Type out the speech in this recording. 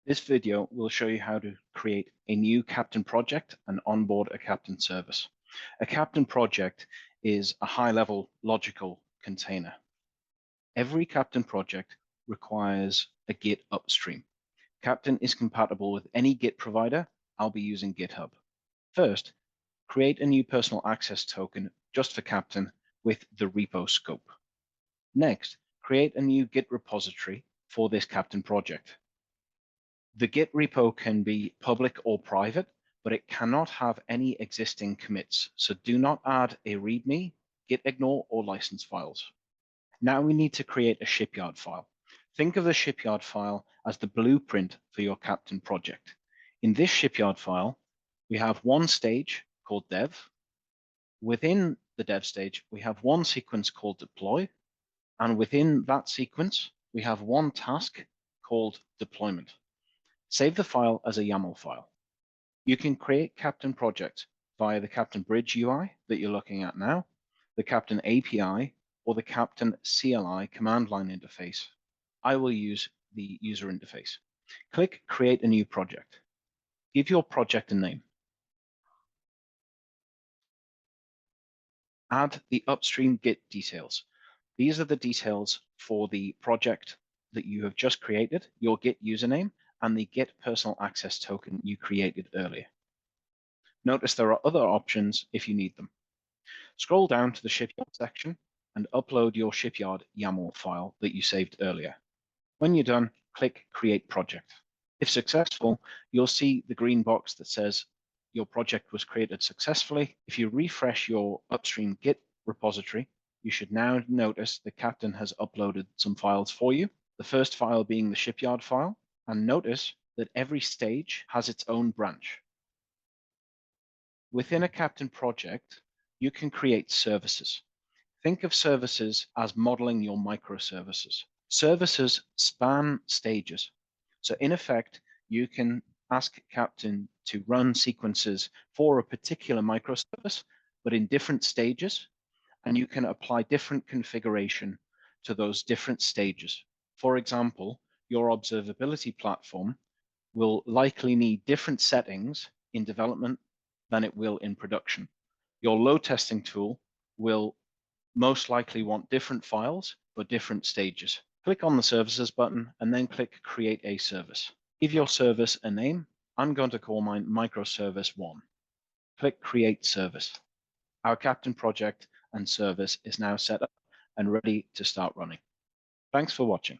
This video will show you how to create a new Keptn project and onboard a Keptn service. A Keptn project is a high-level logical container. Every Keptn project requires a Git upstream. Keptn is compatible with any Git provider. I'll be using GitHub. First, create a new personal access token just for Keptn with the repo scope. Next, create a new Git repository for this Keptn project. The Git repo can be public or private, but it cannot have any existing commits. So do not add a README, git ignore, or license files. Now we need to create a shipyard file. Think of the shipyard file as the blueprint for your Keptn project. In this shipyard file, we have one stage called dev. Within the dev stage, we have one sequence called deploy. And within that sequence, we have one task called deployment. Save the file as a YAML file. You can create Keptn projects via the Keptn Bridge UI that you're looking at now, the Keptn API, or the Keptn CLI command line interface. I will use the user interface. Click Create a New Project. Give your project a name. Add the upstream Git details. These are the details for the project that you have just created, your Git username, and the Git personal access token you created earlier. Notice there are other options if you need them. Scroll down to the shipyard section and upload your shipyard YAML file that you saved earlier. When you're done, click Create Project. If successful, you'll see the green box that says your project was created successfully. If you refresh your upstream Git repository, you should now notice that Keptn has uploaded some files for you. The first file being the shipyard file, and notice that every stage has its own branch. Within a Keptn project, you can create services. Think of services as modeling your microservices. Services span stages. So in effect, you can ask Keptn to run sequences for a particular microservice, but in different stages, and you can apply different configuration to those different stages. For example, your observability platform will likely need different settings in development than it will in production. Your load testing tool will most likely want different files for different stages. Click on the Services button and then click Create a Service. Give your service a name. I'm going to call mine Microservice 1. Click Create Service. Our Keptn project and service is now set up and ready to start running. Thanks for watching.